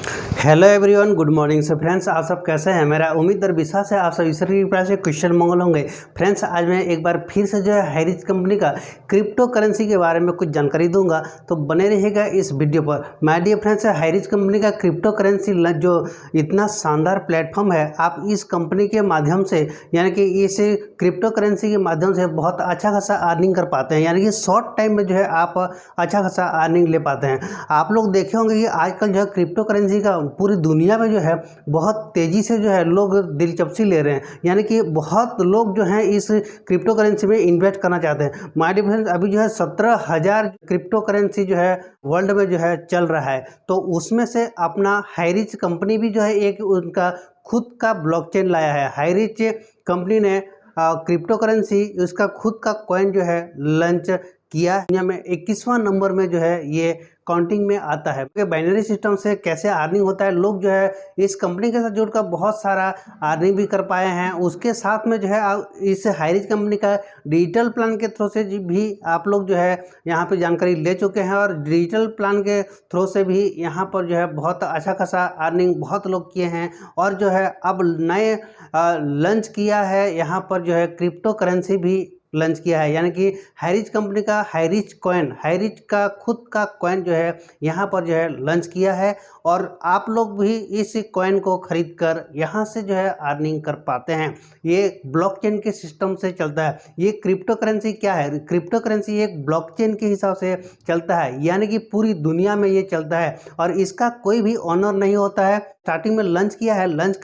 Hello everyone, good morning. से friends, आप सब कैसे हैं? मेरा उम्मीद और विश्वास है आप सब ईश्वर की कृपा से क्वेश्चन मंगल होंगे। फ्रेंड्स, आज मैं एक बार फिर से जो है हाईरिच कंपनी का क्रिप्टो करेंसी के बारे में कुछ जानकारी दूंगा, तो बने रहिएगा इस वीडियो पर। My dear friends, HighRich company का क्रिप्टो करेंसी जो इतना शानदार प्लेटफॉर्म है, आप इस कंपनी के माध्यम से यानी कि इस क्रिप्टो करेंसी के माध्यम से बहुत अच्छा खासा अर्निंग कर पाते हैं, यानी कि शॉर्ट टाइम में जो है आप अच्छा खासा अर्निंग ले पाते हैं। आप लोग देखे होंगे कि आजकल जो है क्रिप्टो करेंसी का पूरी दुनिया में जो है बहुत तेज़ी से जो है लोग दिलचस्पी ले रहे हैं, यानी कि बहुत लोग जो हैं इस क्रिप्टो करेंसी में इन्वेस्ट करना चाहते हैं। माय डियर फ्रेंड्स, अभी जो है 17,000 क्रिप्टो करेंसी जो है वर्ल्ड में जो है चल रहा है, तो उसमें से अपना हाईरिच कंपनी भी जो है एक उनका खुद का ब्लॉकचेन लाया है। हाईरिच कंपनी ने क्रिप्टो करेंसी उसका खुद का कॉइन जो है लॉन्च किया। दुनिया में 21वां नंबर में जो है ये काउंटिंग में आता है। बाइनरी सिस्टम से कैसे अर्निंग होता है, लोग जो है इस कंपनी के साथ जुड़कर बहुत सारा अर्निंग भी कर पाए हैं। उसके साथ में जो है इस हाईरिच कंपनी का डिजिटल प्लान के थ्रू से भी आप लोग जो है यहाँ पे जानकारी ले चुके हैं, और डिजिटल प्लान के थ्रू से भी यहाँ पर जो है बहुत अच्छा खासा अर्निंग बहुत लोग किए हैं। और जो है अब नए लॉन्च किया है यहाँ पर जो है क्रिप्टो करेंसी भी लॉन्च किया है, यानी कि हाईरिच कंपनी का हाईरिच कॉइन, हाईरिच का खुद का कॉइन जो है यहाँ पर जो है लॉन्च किया है। और आप लोग भी इस कॉइन को खरीद कर यहाँ से जो है अर्निंग कर पाते हैं। ये ब्लॉकचेन के सिस्टम से चलता है। ये क्रिप्टो करेंसी क्या है? क्रिप्टो करेंसी एक ब्लॉकचेन के हिसाब से चलता है, यानी कि पूरी दुनिया में ये चलता है और इसका कोई भी ऑनर नहीं होता है। स्टार्टिंग में लॉन्च किया है, लॉन्च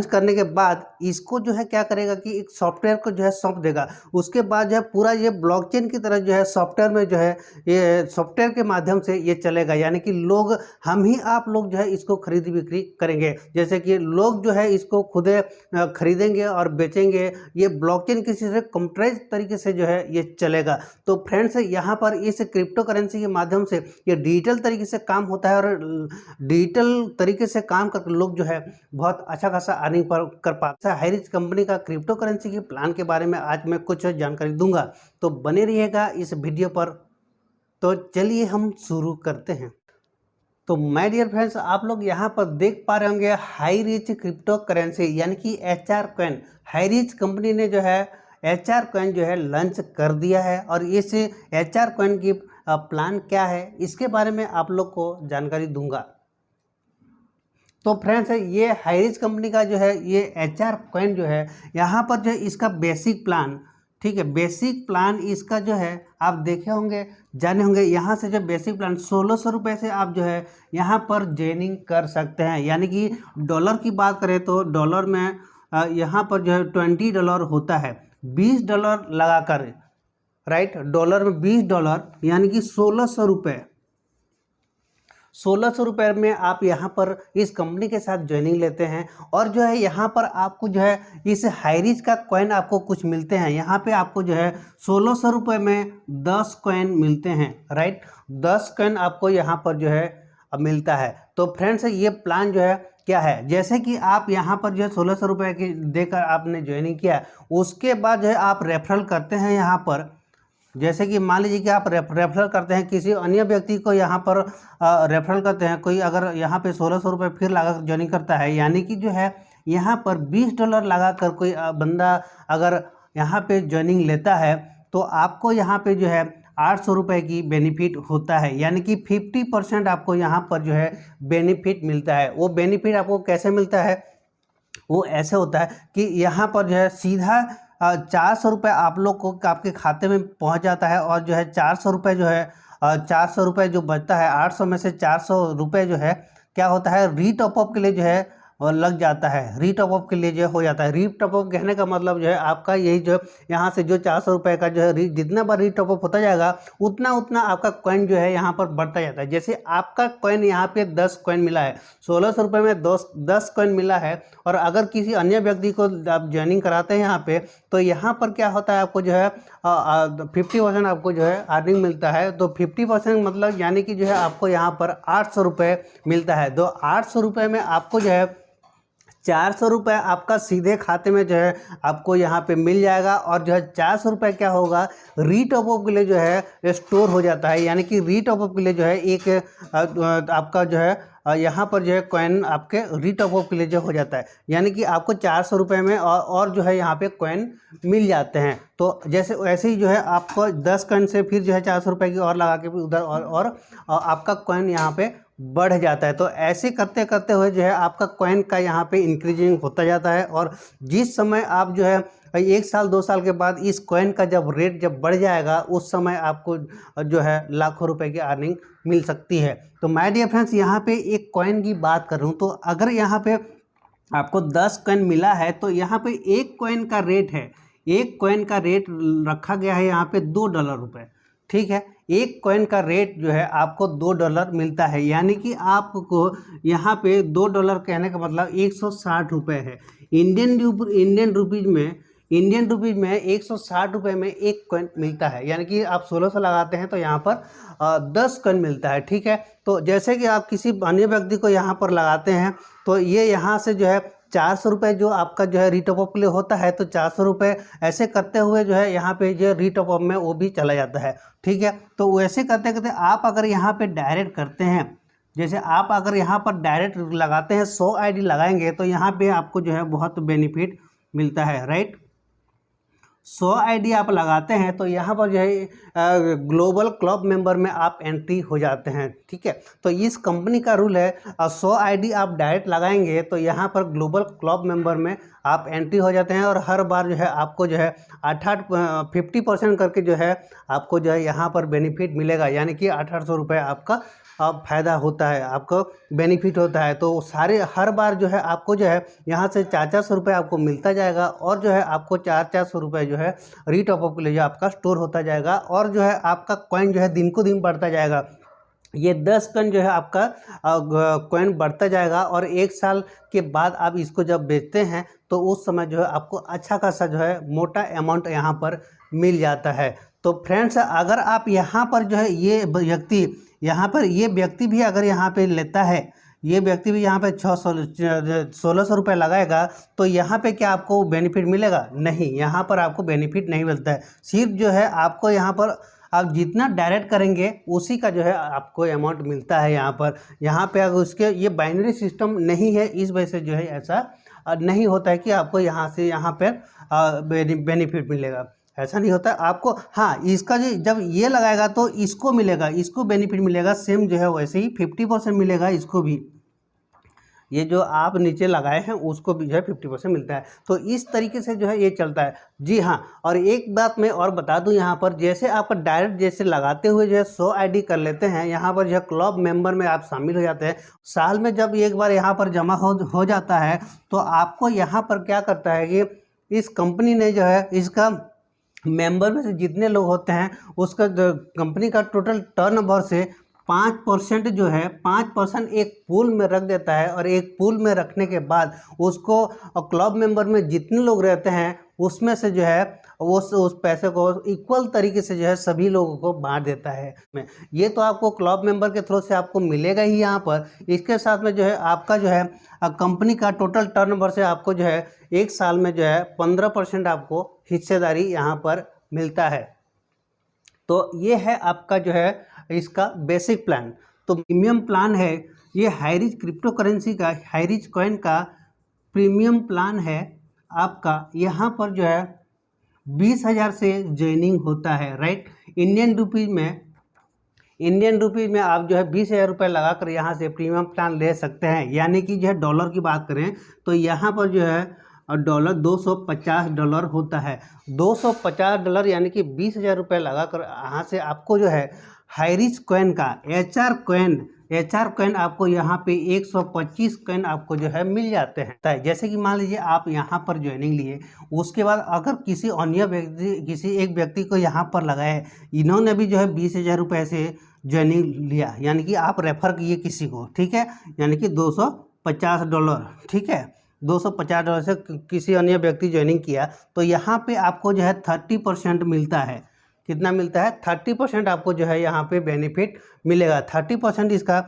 करने के बाद इसको जो है क्या करेगा कि एक सॉफ्टवेयर को जो है सौंप देगा। उसके बाद जो है पूरा ये ब्लॉकचेन की तरह जो है सॉफ्टवेयर में जो है ये सॉफ्टवेयर के माध्यम से ये चलेगा, यानी कि लोग हम ही आप लोग जो है इसको खरीद बिक्री करेंगे। जैसे कि लोग जो है इसको खुद खरीदेंगे और बेचेंगे। ये ब्लॉकचेन किसी से कंप्यूटराइज तरीके से जो है ये चलेगा। तो फ्रेंड्स, यहाँ पर इस क्रिप्टो करेंसी के माध्यम से ये डिजिटल तरीके से काम होता है, और डिजिटल तरीके से काम करके लोग जो है बहुत अच्छा खासा अर्निंग कर पाते हैं। हाईरिच कंपनी का क्रिप्टो करेंसी के प्लान के बारे में आज मैं कुछ जानकारी दूंगा, तो बने रहिएगा इस वीडियो पर। तो चलिए हम शुरू करते हैं। तो माय डियर फ्रेंड्स, आप लोग यहाँ पर देख पा रहे होंगे हाईरिच क्रिप्टो करेंसी यानी कि HR कॉइन। हाईरिच कंपनी ने जो है HR कॉइन जो है लॉन्च कर दिया है, और इस HR कॉइन की प्लान क्या है इसके बारे में आप लोग को जानकारी दूंगा। तो फ्रेंड्स, ये हाईरिच कंपनी का जो है ये HR कॉइन जो है यहाँ पर जो है इसका बेसिक प्लान, ठीक है, बेसिक प्लान इसका जो है आप देखे होंगे, जाने होंगे। यहाँ से जो बेसिक प्लान 1600 रुपये से आप जो है यहाँ पर ज्वाइनिंग कर सकते हैं, यानी कि डॉलर की बात करें तो डॉलर में यहाँ पर जो है $20 होता है। $20 लगा कर, राइट, डॉलर में $20 यानी कि 1600 रुपये। 1600 रुपये में आप यहाँ पर इस कंपनी के साथ ज्वाइनिंग लेते हैं, और जो है यहाँ पर आपको जो है इस हाईरिच का कॉइन आपको कुछ मिलते हैं। यहाँ पे आपको जो है 1600 रुपये में 10 कॉइन मिलते हैं, राइट, 10 कॉइन आपको यहाँ पर जो है मिलता है। तो फ्रेंड्स, ये प्लान जो है क्या है, जैसे कि आप यहाँ पर जो है 1600 रुपये की देकर आपने ज्वाइनिंग किया, उसके बाद जो है आप रेफरल करते हैं यहाँ पर। जैसे कि मान लीजिए कि आप रेफरल करते हैं किसी अन्य व्यक्ति को, यहाँ पर रेफरल करते हैं, कोई अगर यहाँ पे 1600 रुपये फिर लगा कर ज्वाइनिंग करता है, यानी कि जो है यहाँ पर $20 लगा कर कोई बंदा अगर यहाँ पे ज्वाइनिंग लेता है, तो आपको यहाँ पे जो है 800 रुपये की बेनिफिट होता है, यानी कि 50% आपको यहाँ पर जो है बेनिफिट मिलता है। वो बेनिफिट आपको कैसे मिलता है? वो ऐसे होता है कि यहाँ पर जो है सीधा 400 रुपये आप लोग को आपके खाते में पहुँच जाता है, और जो है 400 रुपये जो है 400 रुपये जो बचता है, 800 में से 400 रुपये जो है क्या होता है, रीटॉपअप के लिए जो है और लग जाता है, रीटॉपअप के लिए जो हो जाता है। रीटॉपअप कहने का मतलब जो है आपका यही जो यहाँ से जो 400 रुपये का जो है जितना बार रीटॉपअप होता जाएगा उतना उतना आपका कॉइन जो है यहाँ पर बढ़ता जाता है। जैसे आपका कॉइन यहाँ पे 10 कॉइन मिला है, 1600 रुपये में 10 कॉइन मिला है, और अगर किसी अन्य व्यक्ति को आप ज्वाइनिंग कराते हैं यहाँ पे, तो यहाँ पर क्या होता है, आपको जो है 50% आपको जो है अर्निंग मिलता है। तो 50% मतलब यानी कि जो है आपको यहाँ पर 800 रुपये मिलता है। तो 800 रुपये में आपको जो है 400 रुपये आपका सीधे खाते में जो है आपको यहाँ पे मिल जाएगा। और जो है 400 रुपये क्या होगा, रीटॉपअप के लिए जो है स्टोर हो जाता है। यानी कि रीटॉपअप के लिए जो है एक आपका जो है यहाँ पर जो है कॉइन आपके रीटॉपअप के लिए जो हो जाता है। यानी कि आपको 400 रुपये में और जो है यहाँ पे कॉइन मिल जाते हैं। तो जैसे वैसे ही जो है आपको 10 कॉइन से फिर जो है 400 रुपये की और लगा के भी उधर और आपका कॉइन यहाँ पे बढ़ जाता है। तो ऐसे करते करते हुए जो है आपका कॉइन का यहाँ पे इंक्रीजिंग होता जाता है। और जिस समय आप जो है 1 साल 2 साल के बाद इस कॉइन का जब रेट जब बढ़ जाएगा, उस समय आपको जो है लाखों रुपए की अर्निंग मिल सकती है। तो माय डियर फ्रेंड्स, यहाँ पे एक कॉइन की बात कर रहा हूँ। तो अगर यहाँ पे आपको 10 कॉइन मिला है तो यहाँ पे एक कॉइन का रेट है, एक कॉइन का रेट रखा गया है यहाँ पे $2 ठीक है। एक कॉइन का रेट जो है आपको $2 मिलता है। यानी कि आपको यहाँ पे $2 कहने का मतलब 160 रुपये है। इंडियन रुपीज़ में 160 रुपये में एक कॉइन मिलता है। यानी कि आप 1600 लगाते हैं तो यहाँ पर 10 कॉइन मिलता है, ठीक है। तो जैसे कि आप किसी अन्य व्यक्ति को यहाँ पर लगाते हैं तो ये यहाँ से जो है 400 रुपये जो आपका जो है रीटॉपअप के लिए होता है, तो 400 रुपये ऐसे करते हुए जो है यहाँ पे जो रीटॉपअप में वो भी चला जाता है, ठीक है। तो वैसे करते करते आप अगर यहाँ पे डायरेक्ट करते हैं, जैसे आप अगर यहाँ पर डायरेक्ट लगाते हैं 100 आईडी लगाएंगे तो यहाँ पे आपको जो है बहुत बेनिफिट मिलता है, राइट। 100 आईडी आप लगाते हैं तो यहाँ पर जो है ग्लोबल क्लब मेंबर में आप एंट्री हो जाते हैं, ठीक है। तो इस कंपनी का रूल है 100 आईडी आप डायरेक्ट लगाएंगे तो यहाँ पर ग्लोबल क्लब मेंबर में आप एंट्री हो जाते हैं। और हर बार जो है आपको जो है 50% करके जो है आपको जो है यहाँ पर बेनिफिट मिलेगा। यानी कि 1800 रुपये आपका फ़ायदा होता है, आपको बेनिफिट होता है। तो सारे हर बार जो है आपको जो है यहाँ से 400 रुपये आपको मिलता जाएगा। और जो है आपको 400 रुपये जो है रीटॉपअप के लिए जो आपका स्टोर होता जाएगा। और जो है आपका कॉइन जो है दिन को दिन बढ़ता जाएगा। ये 10 कॉइन जो है आपका कॉइन बढ़ता जाएगा। और 1 साल के बाद आप इसको जब बेचते हैं तो उस समय जो है आपको अच्छा खासा जो है मोटा अमाउंट यहाँ पर मिल जाता है। तो फ्रेंड्स, अगर आप यहाँ पर जो है ये व्यक्ति भी अगर यहाँ पे लेता है, ये व्यक्ति भी यहाँ पे 1600 रुपये लगाएगा तो यहाँ पे क्या आपको बेनिफिट मिलेगा? नहीं, यहाँ पर आपको बेनिफिट नहीं मिलता है। सिर्फ जो है आपको यहाँ पर आप जितना डायरेक्ट करेंगे उसी का जो है आपको अमाउंट मिलता है। यहाँ पे अगर उसके ये बाइनरी सिस्टम नहीं है, इस वजह से जो है ऐसा नहीं होता है कि आपको यहाँ से यहाँ पर बेनिफिट मिलेगा, ऐसा नहीं होता आपको। हाँ, इसका जो जब ये लगाएगा तो इसको मिलेगा, इसको बेनिफिट मिलेगा, सेम जो है वैसे ही 50% मिलेगा इसको भी। ये जो आप नीचे लगाए हैं उसको भी जो है 50% मिलता है। तो इस तरीके से जो है ये चलता है। जी हाँ, और एक बात मैं और बता दूं यहाँ पर, जैसे आप डायरेक्ट जैसे लगाते हुए जो है 100 आईडी कर लेते हैं, यहाँ पर जो है क्लब मेंबर में आप शामिल हो जाते हैं। साल में जब एक बार यहाँ पर जमा हो जाता है तो आपको यहाँ पर क्या करता है कि इस कंपनी ने जो है इसका मेंबर में से जितने लोग होते हैं उसका कंपनी का टोटल टर्नओवर से 5% जो है 5% एक पूल में रख देता है। और एक पूल में रखने के बाद उसको क्लब मेंबर में जितने लोग रहते हैं उसमें से जो है उस पैसे को इक्वल तरीके से जो है सभी लोगों को बांट देता है। ये तो आपको क्लब मेंबर के थ्रू से आपको मिलेगा ही यहाँ पर। इसके साथ में जो है आपका जो है कंपनी का टोटल टर्नओवर से आपको जो है 1 साल में जो है 15% आपको हिस्सेदारी यहाँ पर मिलता है। तो ये है आपका जो है इसका बेसिक प्लान। तो प्रीमियम प्लान है ये हाईरिच क्रिप्टो करेंसी का, हाईरिच कॉइन का प्रीमियम प्लान है आपका। यहाँ पर जो है 20,000 से ज्वाइनिंग होता है, राइट। इंडियन रुपीज़ में आप जो है 20,000 रुपये लगा कर यहाँ से प्रीमियम प्लान ले सकते हैं। यानी कि जो है डॉलर की बात करें तो यहाँ पर जो है $250 होता है। $250 यानी कि 20,000 रुपये लगा कर यहाँ से आपको जो है हाईरिच कॉइन का एच आर कॉइन आपको यहाँ पे 125 कॉइन आपको जो है मिल जाते हैं। जैसे कि मान लीजिए आप यहाँ पर ज्वाइनिंग लिए, उसके बाद अगर किसी एक व्यक्ति को यहाँ पर लगाए, इन्होंने भी जो है 20,000 रुपये से ज्वाइनिंग लिया, यानी कि आप रेफ़र किए किसी को, ठीक है, यानी कि $250, ठीक है, $250 से किसी अन्य व्यक्ति ज्वाइनिंग किया तो यहाँ पे आपको जो है 30% मिलता है। कितना मिलता है? 30% आपको जो है यहाँ पे बेनिफिट मिलेगा। 30% इसका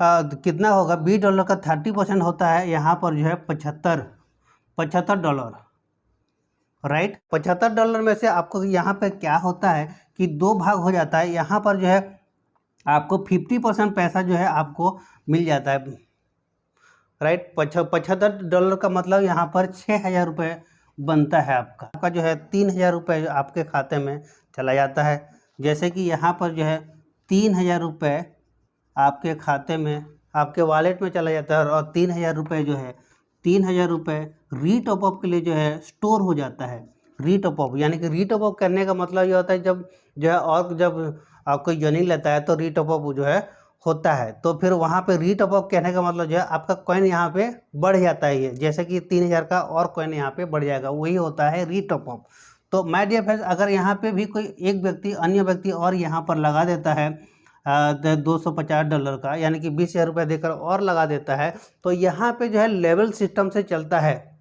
कितना होगा, $20 का 30% होता है यहाँ पर जो है $75, राइट। $75 में से आपको यहाँ पे क्या होता है कि 2 भाग हो जाता है, यहाँ पर जो है आपको 50% पैसा जो है आपको मिल जाता है, राइट। $75 का मतलब यहाँ पर 6,000 रुपये बनता है आपका जो है 3,000 रुपये आपके खाते में चला जाता है। जैसे कि यहाँ पर जो है 3,000 रुपये आपके खाते में, आपके वॉलेट में चला जाता है, और 3,000 रुपये जो है 3,000 रुपये रीटॉप अप के लिए जो है स्टोर हो जाता है। रीटॉप अप यानी कि रीटॉप अप करने का मतलब ये होता है जब जो है, और जब आपको जॉइनिंग लेता है तो रीटॉप अप जो है होता है, तो फिर वहाँ पे रीटॉप अप कहने का मतलब जो है आपका कॉइन यहाँ पे बढ़ जाता है, ये जैसे कि 3,000 का और कॉइन यहाँ पे बढ़ जाएगा, वही होता है रीटॉप अप। तो माय डियर फ्रेंड्स, अगर यहाँ पे भी कोई एक व्यक्ति अन्य व्यक्ति और यहाँ पर लगा देता है $250 का, यानी कि 20,000 रुपये देकर और लगा देता है, तो यहाँ पे जो है लेवल सिस्टम से चलता है,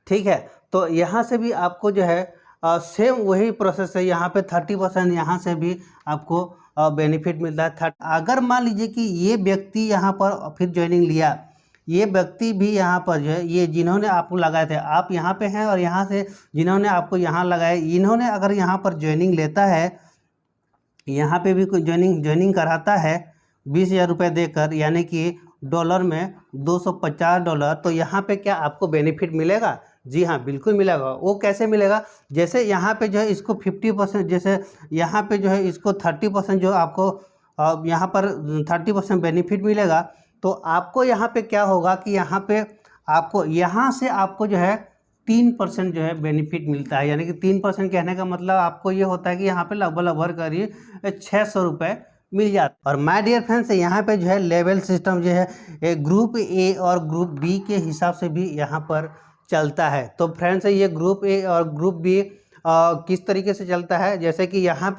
ठीक है। तो यहाँ से भी आपको जो है सेम वही प्रोसेस है, यहाँ पे 30% यहाँ से भी आपको बेनिफिट मिलता है। अगर मान लीजिए कि ये व्यक्ति यहाँ पर फिर ज्वाइनिंग लिया, ये व्यक्ति भी यहाँ पर जो है, ये जिन्होंने आपको लगाए थे, आप यहाँ पे हैं और यहाँ से जिन्होंने आपको यहाँ लगाए, इन्होंने अगर यहाँ पर ज्वाइनिंग लेता है, यहाँ पे भी कोई ज्वाइनिंग कराता है 20,000 रुपये देकर, यानी कि डॉलर में $250, तो यहाँ पे क्या आपको बेनिफिट मिलेगा? जी हाँ, बिल्कुल मिलेगा। वो कैसे मिलेगा? जैसे यहाँ पे जो है इसको 50%, जैसे यहाँ पे जो है इसको 30% जो आपको यहाँ पर 30% बेनिफिट मिलेगा, तो आपको यहाँ पे क्या होगा कि यहाँ पे आपको यहाँ से आपको जो है 3% जो है बेनिफिट मिलता है। यानी कि 3% कहने का मतलब आपको ये होता है कि यहाँ पे लगभग करीब 600 रुपये मिल जाता। और माय डियर फ्रेंड्स, यहाँ पे जो है लेवल सिस्टम जो है ग्रुप ए और ग्रुप बी के हिसाब से भी यहाँ पर चलता है। तो फ्रेंड्स, ये ग्रुप ए और ग्रुप बी किस तरीके से चलता है, जैसे कि यहाँ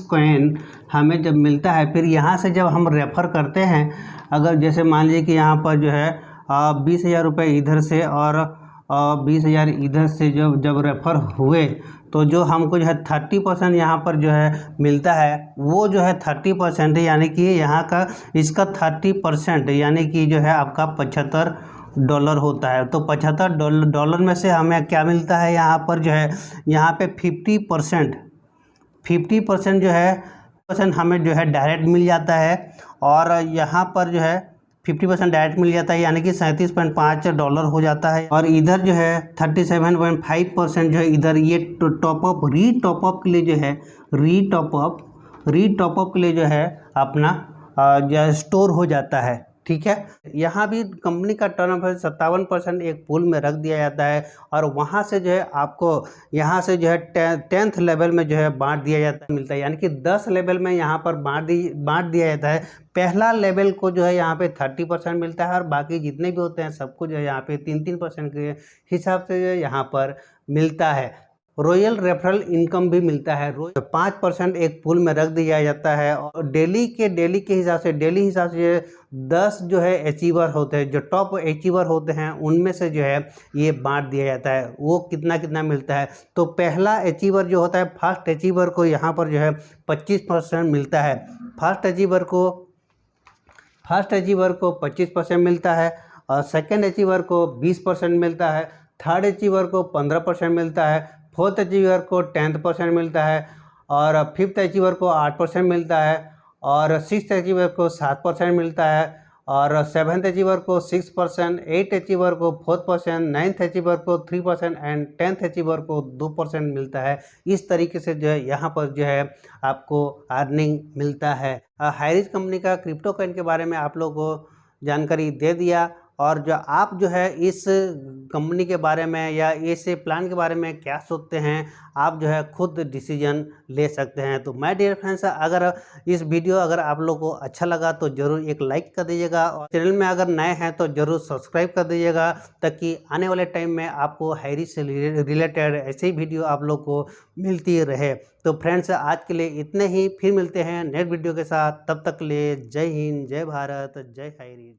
कॉइन हमें जब मिलता है, फिर यहाँ से जब हम रेफ़र करते हैं, अगर जैसे मान लीजिए कि यहाँ पर जो है 20,000 रुपये इधर से और और 20,000 इधर से जब रेफ़र हुए तो जो हमको जो है 30% यहाँ पर जो है मिलता है, वो जो है 30% है, यानी कि यहाँ का इसका 30% यानी कि जो है आपका $75 होता है। तो $75 में से हमें क्या मिलता है, यहाँ पर जो है यहाँ पे 50% जो है हमें जो है डायरेक्ट मिल जाता है, और यहाँ पर जो है 50% डायरेक्ट मिल जाता है, यानी कि $37.5 हो जाता है। और इधर जो है 37.5% जो है इधर ये टॉपअप री टॉपअप के लिए जो है री टॉपअप के लिए जो है अपना जो है स्टोर हो जाता है। ठीक है, यहाँ भी कंपनी का टर्नओवर 57% एक पूल में रख दिया जाता है, और वहाँ से जो है आपको यहाँ से जो है 10th लेवल में जो है बांट दिया जाता है मिलता है, यानी कि 10 लेवल में यहाँ पर बांट दिया जाता है। पहला लेवल को जो है यहाँ पे 30% मिलता है, और बाकी जितने भी होते हैं सबको जो है यहाँ पे 3% के हिसाब से जो है यहाँ पर मिलता है। रॉयल रेफरल इनकम भी मिलता है, 5% एक पूल में रख दिया जाता है, और डेली के हिसाब से 10 जो है अचीवर होते हैं, जो टॉप अचीवर होते हैं उनमें से जो है ये बांट दिया जाता है, वो कितना मिलता है। तो पहला अचीवर जो होता है, फर्स्ट अचीवर को यहाँ पर जो है 25% मिलता है, फर्स्ट अचीवर को 25% मिलता है, और सेकेंड अचीवर को 20% मिलता है, थर्ड अचीवर को 15% मिलता है, फोर्थ अचीवर को 10% मिलता है, और फिफ्थ अचीवर को 8% मिलता है, और सिक्स्थ अचीवर को 7% मिलता है, और सेवन्थ अचीवर को 6%, एट्थ अचीवर को 4%, नाइन्थ अचीवर को 3% एंड 10th अचीवर को 2% मिलता है। इस तरीके से जो है यहाँ पर जो है आपको अर्निंग मिलता है। हाइरिज कंपनी का क्रिप्टो कॉइन के बारे में आप लोगों को जानकारी दे दिया, और जो आप जो है इस कंपनी के बारे में या इस प्लान के बारे में क्या सोचते हैं, आप जो है खुद डिसीजन ले सकते हैं। तो माय डियर फ्रेंड्स, अगर इस वीडियो अगर आप लोगों को अच्छा लगा तो ज़रूर एक लाइक कर दीजिएगा, और चैनल में अगर नए हैं तो ज़रूर सब्सक्राइब कर दीजिएगा, ताकि आने वाले टाइम में आपको हाइरिज से रिलेटेड ऐसे ही वीडियो आप लोग को मिलती रहे। तो फ्रेंड्स, आज के लिए इतने ही, फिर मिलते हैं नेक्स्ट वीडियो के साथ। तब तक के लिए जय हिंद, जय भारत, जय हाइरिज।